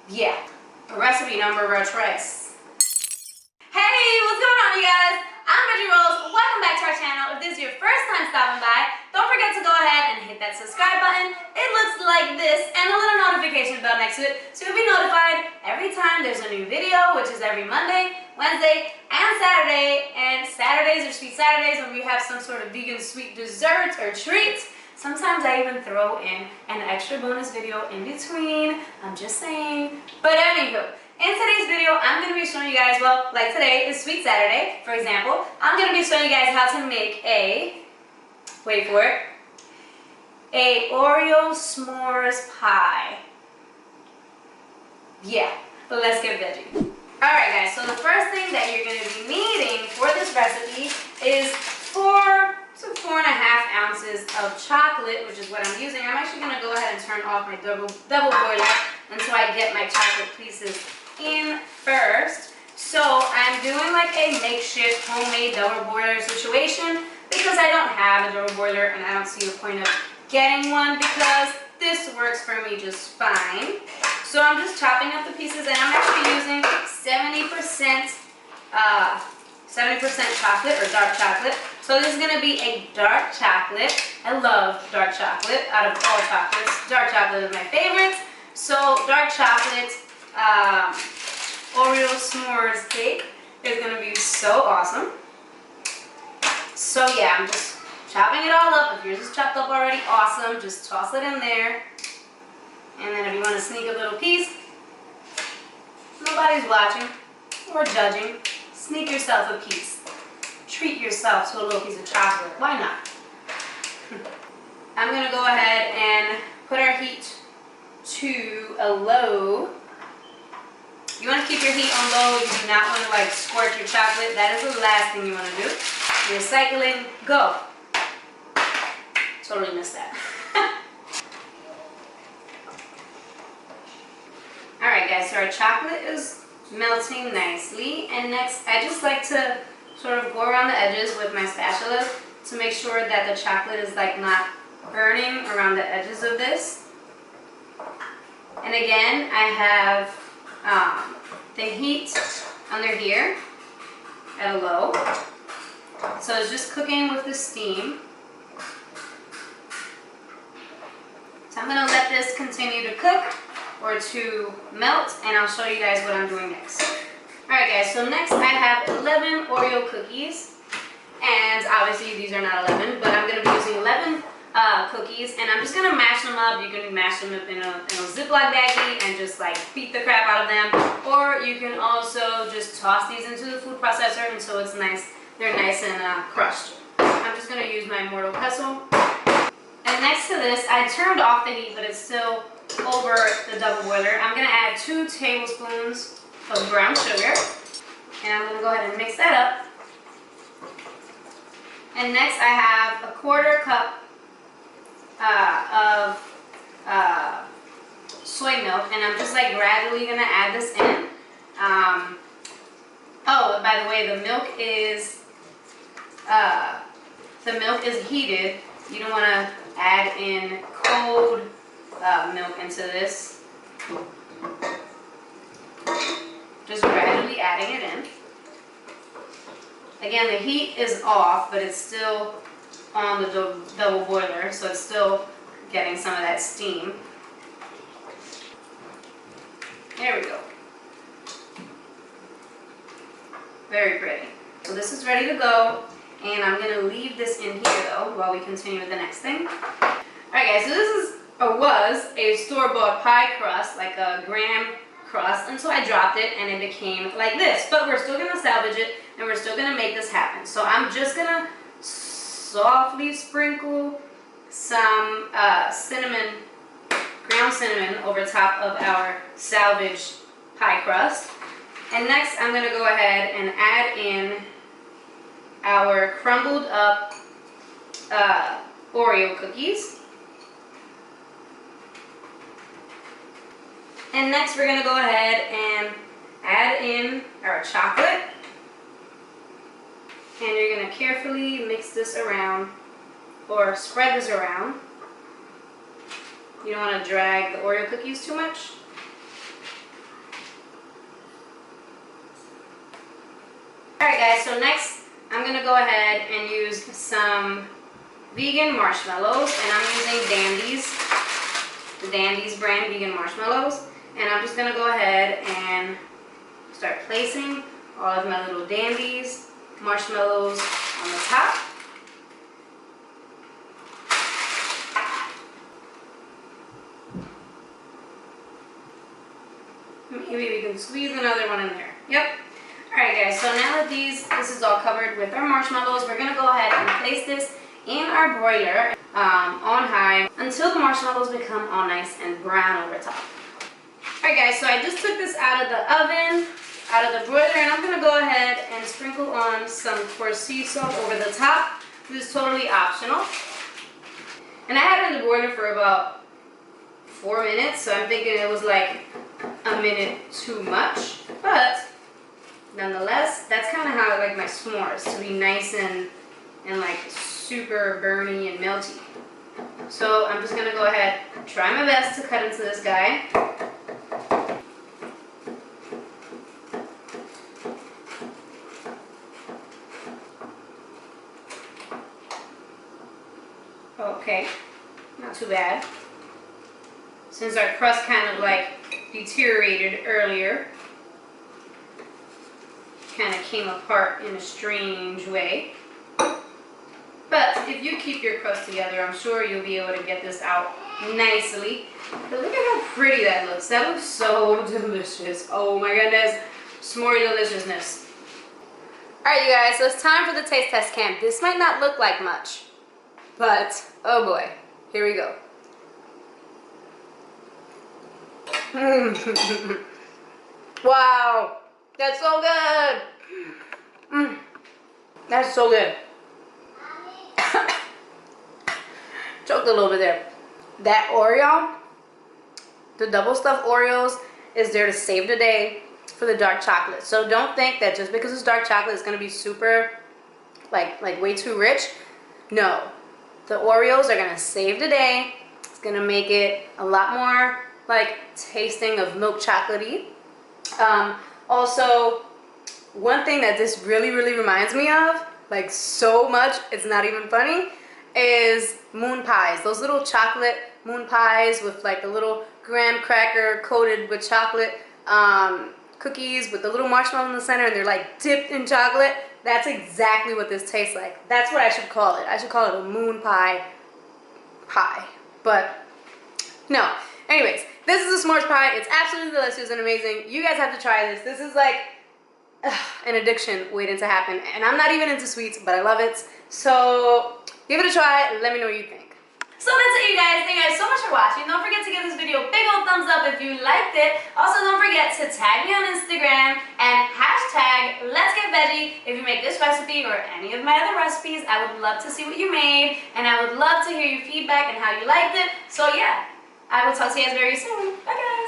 Yeah, recipe number trace. Hey, what's going on, you guys? I'm Veggie. Welcome back to our channel. If this is your first time stopping by, don't forget to go ahead and hit that subscribe button. It looks like this, and a little notification bell next to it, so you'll be notified every time there's a new video, which is every Monday, Wednesday, and Saturday. And Saturdays are sweet Saturdays when we have some sort of vegan sweet dessert or treat. Sometimes I even throw in an extra bonus video in between. I'm just saying. But anywho, in today's video, I'm going to be showing you guys, well, like today is Sweet Saturday, for example. I'm going to be showing you guys how to make a, wait for it, a Oreo S'mores Pie. Yeah, but let's get veggie. Alright guys, so the first thing that you're going to be needing for this recipe is 4 to 4.5 ounces of chocolate, which is what I'm using. I'm actually going to go ahead and turn off my double boiler until I get my chocolate pieces in first. So I'm doing like a makeshift homemade double boiler situation because I don't have a double boiler and I don't see the point of getting one because this works for me just fine. So I'm just chopping up the pieces and I'm actually using 70% chocolate or dark chocolate. So this is going to be a dark chocolate. I love dark chocolate out of all chocolates. Dark chocolate is my favorite. So dark chocolate Oreo S'mores cake is going to be so awesome. So yeah, I'm just chopping it all up. If yours is chopped up already, awesome. Just toss it in there. And then if you want to sneak a little piece, nobody's watching or judging. Sneak yourself a piece. Treat yourself to a little piece of chocolate. Why not? I'm going to go ahead and put our heat to a low. You want to keep your heat on low. You do not want to like squirt your chocolate. That is the last thing you want to do. Recycling, go. Totally missed that. Alright guys, so our chocolate is melting nicely. And next, I just like to sort of go around the edges with my spatula to make sure that the chocolate is like not burning around the edges of this. And again, I have the heat under here at a low. So it's just cooking with the steam. So I'm going to let this continue to cook or to melt, and I'll show you guys what I'm doing next. Alright guys, so next I have 11 Oreo cookies, and obviously these are not 11, but I'm going to be using 11 cookies, and I'm just going to mash them up. You can mash them up in a Ziploc baggie and just like beat the crap out of them, or you can also just toss these into the food processor, and so it's nice, they're nice and crushed. I'm just going to use my mortar pestle. And next to this, I turned off the heat, but it's still over the double boiler. I'm going to add 2 tablespoons of brown sugar, and I'm going to go ahead and mix that up. And next I have a 1/4 cup of soy milk, and I'm just like gradually going to add this in. Oh, by the way, the milk is heated. You don't want to add in cold milk into this. Just gradually adding it in. Again, the heat is off, but it's still on the double boiler, so it's still getting some of that steam. There we go. Very pretty. So this is ready to go, and I'm going to leave this in here though while we continue with the next thing. Alright guys, so this is or was a store-bought pie crust, like a graham crust, until I dropped it and it became like this. But we're still going to salvage it and we're still going to make this happen. So I'm just going to softly sprinkle some cinnamon, ground cinnamon over top of our salvaged pie crust. And next I'm going to go ahead and add in our crumbled up Oreo cookies. And next we're going to go ahead and add in our chocolate. And you're going to carefully mix this around or spread this around. You don't want to drag the Oreo cookies too much. Alright guys, so next I'm going to go ahead and use some vegan marshmallows, and I'm using Dandy's, the Dandy's brand vegan marshmallows, and I'm just going to go ahead and start placing all of my little Dandy's marshmallows on the top. Maybe we can squeeze another one in there. Yep. Alright guys, so now that this is all covered with our marshmallows, we're going to go ahead and place this in our broiler on high until the marshmallows become all nice and brown over top. Alright guys, so I just took this out of the oven, out of the broiler, and I'm going to go ahead and sprinkle on some coarse sea salt over the top. This is totally optional. And I had it in the broiler for about 4 minutes, so I'm thinking it was like a minute too much, but nonetheless, that's kind of how I like my s'mores, to be nice and like super burny and melty. So I'm just gonna go ahead, try my best to cut into this guy. Okay, not too bad. Since our crust kind of like deteriorated earlier, kind of came apart in a strange way. But if you keep your crust together, I'm sure you'll be able to get this out nicely. But look at how pretty that looks. That looks so delicious. Oh my goodness. S'more deliciousness. Alright you guys, so it's time for the taste test cam. This might not look like much, but oh boy. Here we go. Wow. That's so good. That's so good. Choked a little bit there. That Oreo, the double stuffed Oreos, is there to save the day for the dark chocolate. So don't think that just because it's dark chocolate it's gonna be super like way too rich. No, the Oreos are gonna save the day. It's gonna make it a lot more like tasting of milk chocolatey. Also, one thing that this really reminds me of, like so much, it's not even funny, is moon pies. Those little chocolate moon pies with like the little graham cracker coated with chocolate cookies with the little marshmallow in the center, and they're like dipped in chocolate. That's exactly what this tastes like. That's what I should call it. I should call it a moon pie. But no. Anyways, this is a s'mores pie. It's absolutely delicious and amazing. You guys have to try this. This is like an addiction waiting to happen. And I'm not even into sweets, but I love it. So give it a try. Let me know what you think. So that's it, you guys. Thank you guys so much for watching. Don't forget to give this video a big old thumbs up if you liked it. Also, don't forget to tag me on Instagram and hashtag Let's Get Veggie if you make this recipe or any of my other recipes. I would love to see what you made, and I would love to hear your feedback and how you liked it. So yeah, I will talk to you guys very soon. Bye guys.